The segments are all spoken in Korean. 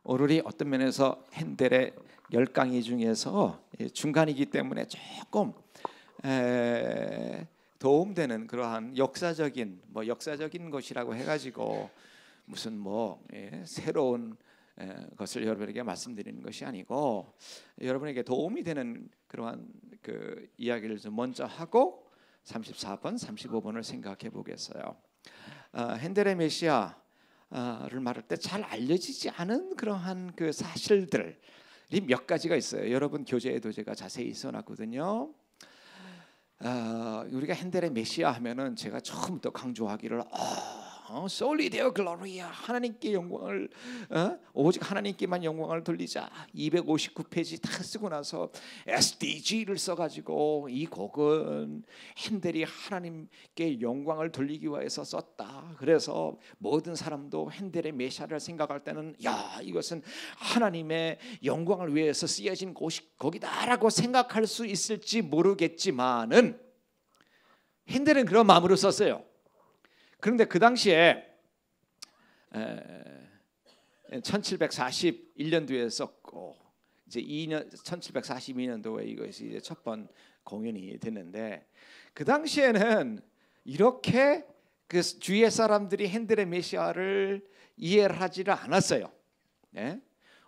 오르리 어떤 면에서 핸델의 10강의 중에서 중간이기 때문에 조금 도움되는 그러한 역사적인 것이라고 해가지고 무슨 새로운 것을 여러분에게 말씀드리는 것이 아니고 여러분에게 도움이 되는 그러한 그 이야기를 좀 먼저 하고 34번, 35번을 생각해 보겠어요. 핸델의 메시아를 말할 때 잘 알려지지 않은 그러한 그 사실들이 몇 가지가 있어요. 여러분 교재에도 제가 자세히 써놨거든요. 우리가 핸델의 메시아 하면은 제가 처음부터 강조하기를 Soli Deo Gloria, 하나님께 영광을 오직 하나님께만 영광을 돌리자. 259페이지 다 쓰고 나서 SDG를 써가지고 이 곡은 핸델이 하나님께 영광을 돌리기 위해서 썼다. 그래서 모든 사람도 핸델의 메시아를 생각할 때는 이것은 하나님의 영광을 위해서 쓰여진 곡이다라고 생각할 수 있을지 모르겠지만은 핸델은 그런 마음으로 썼어요. 그런데 그 당시에 1741년도에 썼고 이제 1742년도에 이것이 이제 첫 번 공연이 됐는데 그 당시에는 이렇게 그 주위의 사람들이 핸델의 메시아를 이해를 하지를 않았어요.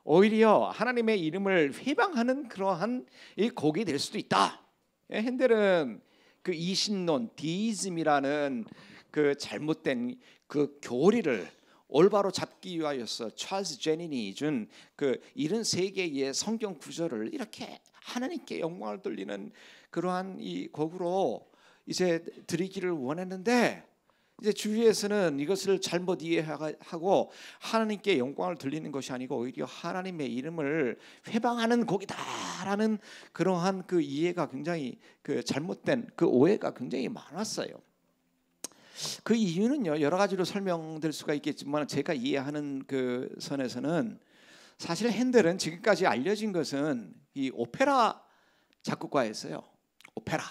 오히려 하나님의 이름을 회방하는 그러한 이 곡이 될 수도 있다. 핸델은 그 이신론 디이즘이라는 그 잘못된 그 교리를 올바로 잡기 위하여서 찰스 제닌이 준 그 73개의 성경 구절을 이렇게 하나님께 영광을 돌리는 그러한 이 곡으로 이제 드리기를 원했는데 이제 주위에서는 이것을 잘못 이해하고 하나님께 영광을 돌리는 것이 아니고 오히려 하나님의 이름을 회방하는 곡이다라는 그러한 그 이해가 굉장히 그 잘못된 그 오해가 굉장히 많았어요. 그 이유는요 여러 가지로 설명될 수가 있겠지만 제가 이해하는 그 선에서는 사실 핸델은 지금까지 알려진 것은 이 오페라 작곡가였어요. 오페라.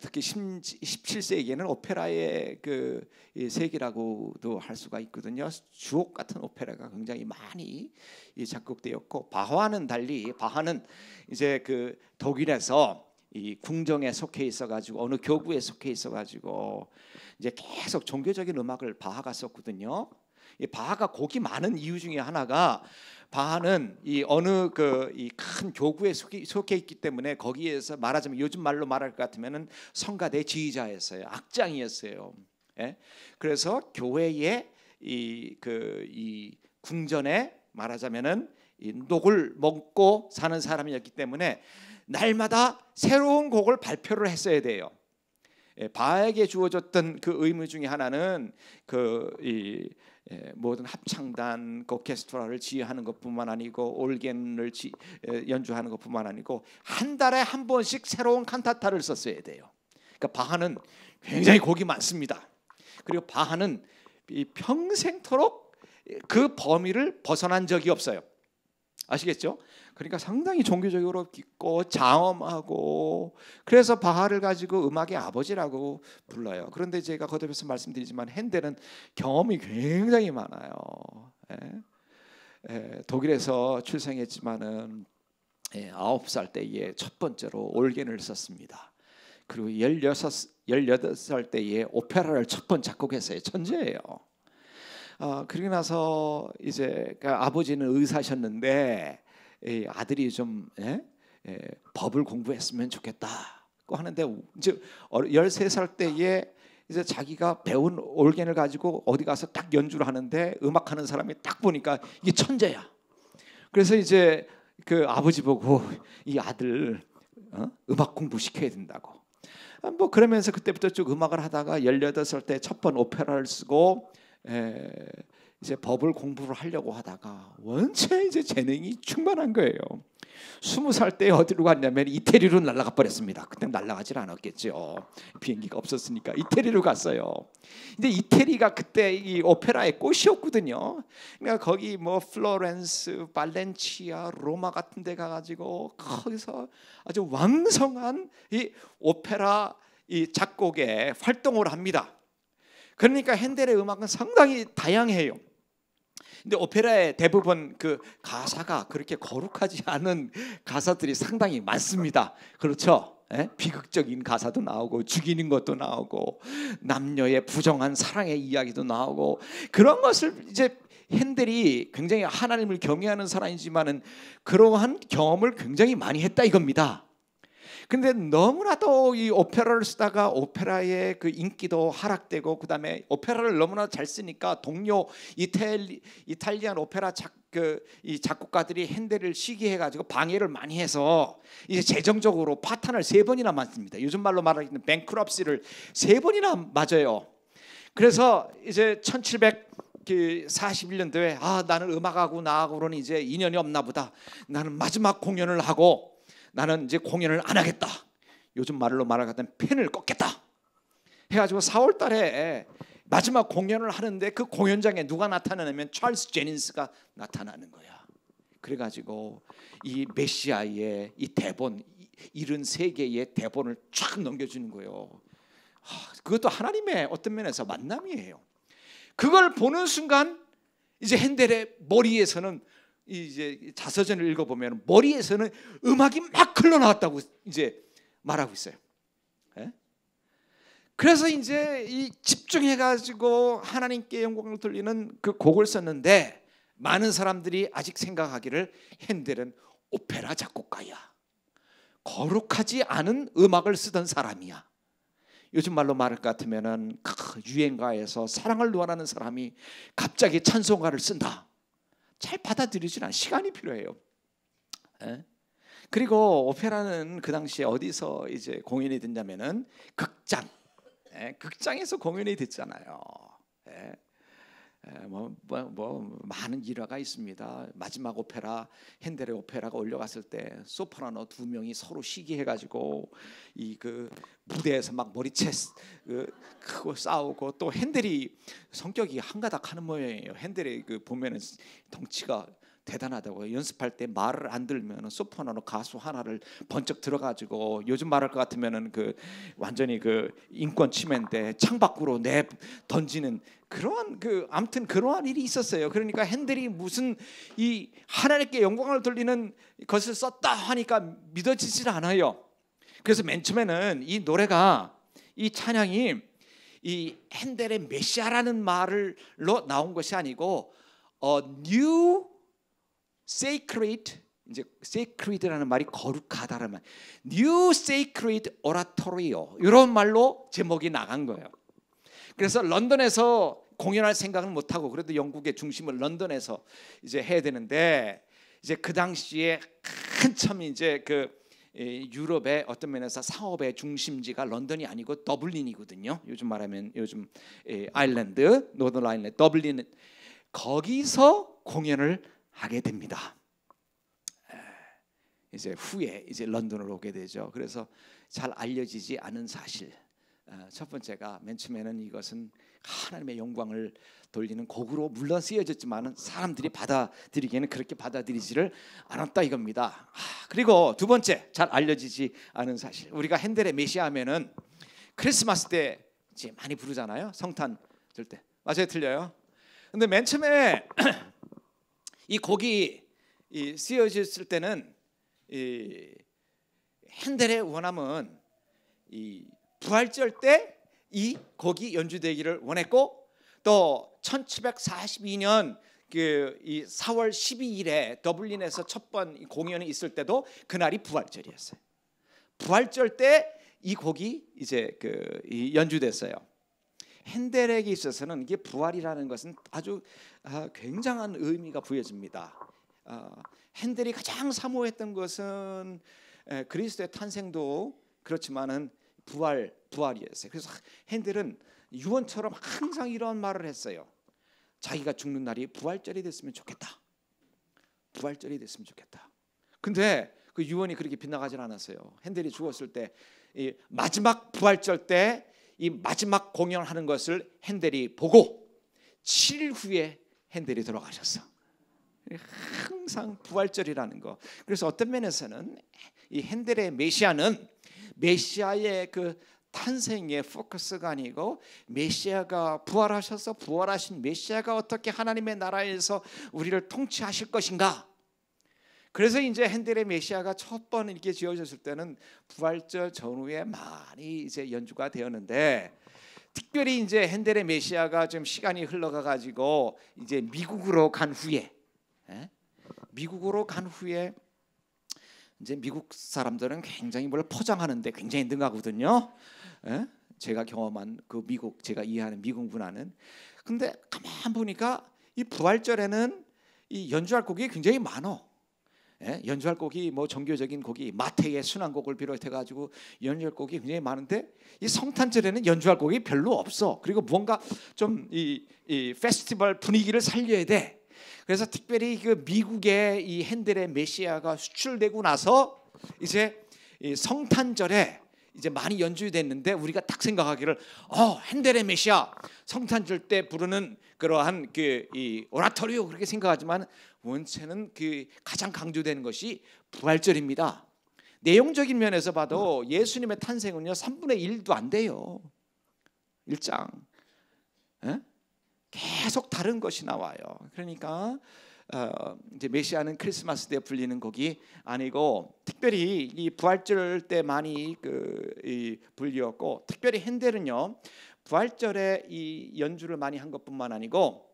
특히 17세기에는 오페라의 그 세기라고도 할 수가 있거든요. 주옥 같은 오페라가 굉장히 많이 작곡되었고 바하는 달리 바하는 이제 그 독일에서 이 궁정에 속해 있어가지고 어느 교구에 속해 있어가지고 이제 계속 종교적인 음악을 바하가 썼거든요. 이 바하가 곡이 많은 이유 중에 하나가 바하는 이 어느 그 이 큰 교구에 속해 있기 때문에 거기에서 말하자면 요즘 말로 말할 것 같으면은 성가대 지휘자였어요. 악장이었어요. 그래서 교회의 이 궁전에 말하자면은 이 녹을 먹고 사는 사람이었기 때문에 날마다 새로운 곡을 발표를 했어야 돼요. 바하에게 주어졌던 그 의무 중에 하나는 모든 합창단, 오케스트라를 지휘하는 것뿐만 아니고 올겐을 연주하는 것뿐만 아니고 한 달에 한 번씩 새로운 칸타타를 썼어야 돼요. 그러니까 바하는 굉장히 곡이 많습니다. 그리고 바하는 평생토록 그 범위를 벗어난 적이 없어요. 아시겠죠? 그러니까 상당히 종교적으로 깊고 장엄하고 그래서 바하를 가지고 음악의 아버지라고 불러요. 그런데 제가 거듭해서 말씀드리지만 핸델은 경험이 굉장히 많아요. 독일에서 출생했지만은 9살 때에 첫 번째로 올겐을 썼습니다. 그리고 18살 때에 오페라를 첫 번 작곡했어요. 천재예요. 그리고 나서 이제 아버지는 의사셨는데 아들이 좀 법을 공부했으면 좋겠다고 하는데 이제 13살 때에 이제 자기가 배운 올겐을 가지고 어디 가서 딱 연주를 하는데 음악하는 사람이 딱 보니까 이게 천재야. 그래서 이제 그 아버지 보고 이 아들 음악 공부 시켜야 된다고. 뭐 그러면서 그때부터 쭉 음악을 하다가 18살 때 첫 번 오페라를 쓰고 이제 법을 공부를 하려고 하다가 원체 이제 재능이 충만한 거예요. 20살 때 어디로 갔냐면 이태리로 날아가 버렸습니다. 그때 날아가질 않았겠죠. 비행기가 없었으니까 이태리로 갔어요. 근데 이태리가 그때 이 오페라의 꽃이었거든요. 그러니까 거기 뭐 플로렌스, 발렌치아, 로마 같은 데 가가지고 거기서 아주 왕성한 이 오페라 이 작곡에 활동을 합니다. 그러니까 핸델의 음악은 상당히 다양해요. 근데 오페라의 대부분 그 가사가 그렇게 거룩하지 않은 가사들이 상당히 많습니다. 그렇죠? 예? 비극적인 가사도 나오고 죽이는 것도 나오고 남녀의 부정한 사랑의 이야기도 나오고 그런 것을 이제 핸델이 굉장히 하나님을 경외하는 사람이지만은 그러한 경험을 굉장히 많이 했다 이겁니다. 근데 너무나도 이 오페라를 쓰다가 오페라의 그 인기도 하락되고 그다음에 오페라를 너무나 잘 쓰니까 동료 이탈리안 오페라 이 작곡가들이 핸델을 시기해가지고 방해를 많이 해서 이제 재정적으로 파탄을 3번이나 맞습니다. 요즘 말로 말하는 뱅크럽시를 3번이나 맞아요. 그래서 이제 1741년도에 나는 음악하고 나하고는 이제 인연이 없나 보다. 나는 마지막 공연을 하고 나는 이제 공연을 안 하겠다. 요즘 말로 말하자면 펜을 꺾겠다. 해가지고 4월 달에 마지막 공연을 하는데 그 공연장에 누가 나타나냐면 찰스 제닌스가 나타나는 거야. 그래가지고 이 메시아의 이 대본 73개의 대본을 쫙 넘겨주는 거예요. 그것도 하나님의 어떤 면에서 만남이에요. 그걸 보는 순간 이제 핸델의 머리에서는 이제 자서전을 읽어보면 머리에서는 음악이 막 흘러나왔다고 이제 말하고 있어요. 예? 그래서 이제 이 집중해가지고 하나님께 영광을 돌리는 그 곡을 썼는데 많은 사람들이 아직 생각하기를 핸델은 오페라 작곡가야. 거룩하지 않은 음악을 쓰던 사람이야. 요즘 말로 말할 것 같으면은 유행가에서 사랑을 원하는 사람이 갑자기 찬송가를 쓴다. 잘 받아들이지는 않아. 시간이 필요해요. 에? 그리고 오페라는 그 당시에 어디서 이제 공연이 됐냐면은 극장, 극장에서 공연이 됐잖아요. 많은 일화가 있습니다. 마지막 오페라 핸델의 오페라가 올려갔을 때 소프라노 2명이 서로 시기해가지고 이 그 무대에서 막 머리채 크고 싸우고 또 핸델이 성격이 한가닥하는 모양이에요. 핸델의 그 보면은 덩치가 대단하다고. 연습할 때 말을 안 들으면 소프라노 가수 하나를 번쩍 들어가지고 요즘 말할 것 같으면은 그 완전히 그 인권 침해인데 창밖으로 내 던지는 그러한 아무튼 그러한 일이 있었어요. 그러니까 핸델이 무슨 이 하나님께 영광을 돌리는 것을 썼다 하니까 믿어지질 않아요. 그래서 맨 처음에는 이 노래가 이 찬양이 이 핸델의 메시아라는 말로 나온 것이 아니고 new sacred, 이제 sacred라는 말이 거룩하다라는 말, new sacred oratorio 이런 말로 제목이 나간 거예요. 그래서 런던에서 공연할 생각은 못 하고 그래도 영국의 중심을 런던에서 이제 해야 되는데 이제 그 당시에 한참 이제 유럽의 어떤 면에서 사업의 중심지가 런던이 아니고 더블린이거든요. 요즘 말하면 요즘 아일랜드, 노던 아일랜드, 더블린 거기서 공연을 하게 됩니다. 이제 후에 이제 런던으로 오게 되죠. 그래서 잘 알려지지 않은 사실. 첫 번째가 맨 처음에는 이것은 하나님의 영광을 돌리는 곡으로 물론 쓰여졌지만 사람들이 받아들이기에는 그렇게 받아들이지를 않았다 이겁니다. 그리고 두 번째 잘 알려지지 않은 사실. 우리가 핸델의 메시아하면은 크리스마스 때 이제 많이 부르잖아요. 성탄 들 때. 맞아요, 틀려요? 근데 맨 처음에 이 곡이 쓰여졌을 때는 핸델의 원함은 이 부활절 때 이 곡이 연주되기를 원했고 또 1742년 이 4월 12일에 더블린에서 첫 번 공연이 있을 때도 그날이 부활절이었어요. 부활절 때 이 곡이 이제 연주됐어요. 핸델에게 있어서는 이게 부활이라는 것은 아주 굉장한 의미가 부여집니다. 핸델이 가장 사모했던 것은 그리스도의 탄생도 그렇지만은 부활이었어요. 그래서 핸델은 유언처럼 항상 이런 말을 했어요. 자기가 죽는 날이 부활절이 됐으면 좋겠다. 부활절이 됐으면 좋겠다. 근데 그 유언이 그렇게 빗나가질 않았어요. 핸델이 죽었을 때 이 마지막 부활절 때 이 마지막 공연하는 것을 핸델이 보고 7일 후에 핸델이 돌아가셨어. 항상 부활절이라는 거. 그래서 어떤 면에서는 이 핸델의 메시아는 메시아의 그 탄생의 포커스가 아니고 메시아가 부활하셔서 부활하신 메시아가 어떻게 하나님의 나라에서 우리를 통치하실 것인가. 그래서 이제 핸델의 메시아가 첫 번 이렇게 지어졌을 때는 부활절 전후에 많이 이제 연주가 되었는데, 특별히 이제 핸델의 메시아가 좀 시간이 흘러가 가지고 이제 미국으로 간 후에, 이제 미국 사람들은 굉장히 뭘 포장하는데 굉장히 능하거든요. 제가 경험한 그 미국, 제가 이해하는 미국 문화는. 근데 가만 보니까 이 부활절에는 이 연주할 곡이 굉장히 많어. 연주할 곡이 뭐 종교적인 곡이 마태의 순환곡을 비롯해 가지고 연주할 곡이 굉장히 많은데, 이 성탄절에는 연주할 곡이 별로 없어. 그리고 뭔가 좀 이 페스티벌 분위기를 살려야 돼. 그래서 특별히 그 미국의 이 핸델의 메시아가 수출되고 나서 이제 이 성탄절에 이제 많이 연주됐는데, 우리가 딱 생각하기를 핸델의 메시아 성탄절 때 부르는 그러한 그 이 오라토리오 그렇게 생각하지만, 원체는 그 가장 강조되는 것이 부활절입니다. 내용적인 면에서 봐도 예수님의 탄생은요 3분의 1도 안 돼요. 1장 계속 다른 것이 나와요. 그러니까 이제 메시아는 크리스마스 때 불리는 곡이 아니고, 특별히 이 부활절 때 많이 불리었고, 특별히 핸델은요 부활절에 이 연주를 많이 한 것뿐만 아니고,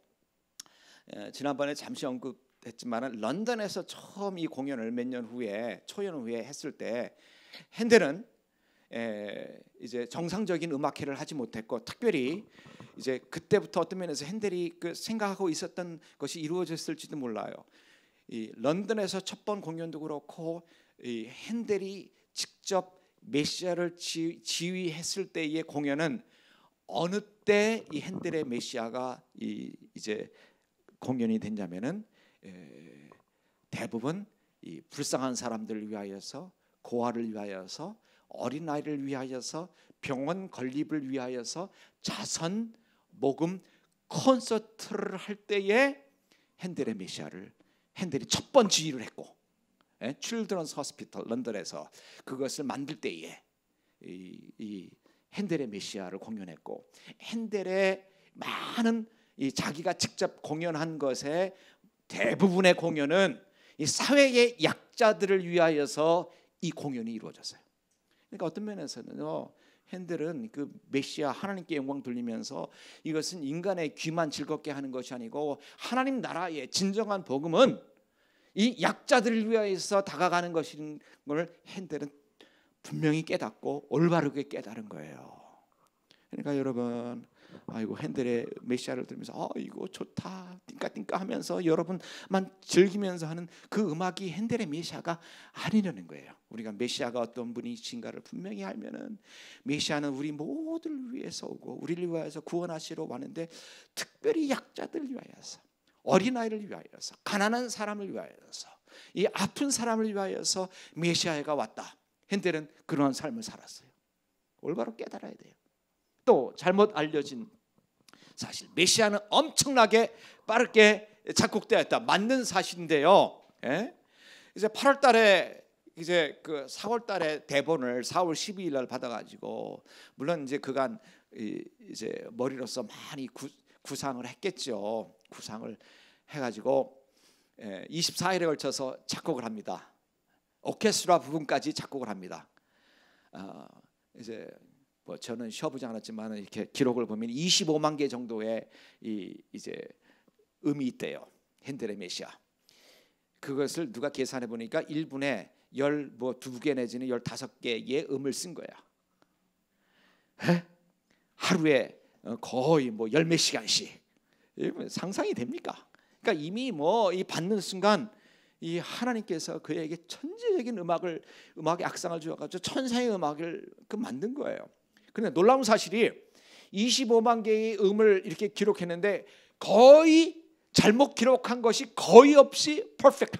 지난번에 잠시 언급했지만 런던에서 처음 이 공연을 몇 년 후에 초연 후에 했을 때 핸델은 이제 정상적인 음악회를 하지 못했고, 특별히 이제 그때부터 어떤 면에서 핸델이 그 생각하고 있었던 것이 이루어졌을지도 몰라요. 이 런던에서 첫 번 공연도 그렇고, 이 핸델이 직접 메시아를 지휘했을 때의 공연은 어느 때 이 핸델의 메시아가 이제 공연이 됐냐면은 대부분 이 불쌍한 사람들을 위하여서, 고아를 위하여서, 어린아이를 위하여서, 병원 건립을 위하여서 자선 모금 콘서트를 할 때에 핸델의 메시아를 핸델이 첫 번 지휘를 했고, 칠드런스 호스피털 런던에서 그것을 만들 때에 이 핸델의 메시아를 공연했고, 핸델의 많은 이 자기가 직접 공연한 것의 대부분의 공연은 이 사회의 약자들을 위하여서 이 공연이 이루어졌어요. 그러니까 어떤 면에서는요 핸델은 그 메시아 하나님께 영광 돌리면서 이것은 인간의 귀만 즐겁게 하는 것이 아니고, 하나님 나라의 진정한 복음은 이 약자들을 위하여서 다가가는 것인 걸 핸델은 분명히 깨닫고 올바르게 깨달은 거예요. 그러니까 여러분, 아이고 핸델의 메시아를 들으면서 이거 좋다 띵까띵까 하면서 여러분만 즐기면서 하는 그 음악이 핸델의 메시아가 아니라는 거예요. 우리가 메시아가 어떤 분이신가를 분명히 알면은, 메시아는 우리 모두를 위해서 오고 우리를 위하여서 구원하시러 왔는데, 특별히 약자들을 위하여서, 어린아이를 위하여서, 가난한 사람을 위하여서, 이 아픈 사람을 위하여서 메시아가 왔다. 핸델은 그러한 삶을 살았어요. 올바로 깨달아야 돼요. 또 잘못 알려진 사실, 메시아는 엄청나게 빠르게 작곡되었다. 맞는 사실인데요. 이제 8월달에 이제 그 4월달에 대본을 4월 12일 날 받아가지고, 물론 이제 그간 이제 머리로서 많이 구상을 했겠죠. 구상을 해가지고 24일에 걸쳐서 작곡을 합니다. 오케스트라 부분까지 작곡을 합니다. 이제 뭐 저는 쉬어보지 않았지만 이렇게 기록을 보면 25만 개 정도의 이제 음이 있대요. 핸델의 메시아. 그것을 누가 계산해 보니까 1분에 12개 내지는 15개의 음을 쓴 거야. 하루에 거의 뭐 열 몇 시간씩. 상상이 됩니까? 그러니까 이미 뭐 이 받는 순간 이 하나님께서 그에게 천재적인 음악의 악상을 주어가지고 천사의 음악을 만든 거예요. 그런데 놀라운 사실이 25만 개의 음을 이렇게 기록했는데, 거의 잘못 기록한 것이 거의 없이 퍼펙트.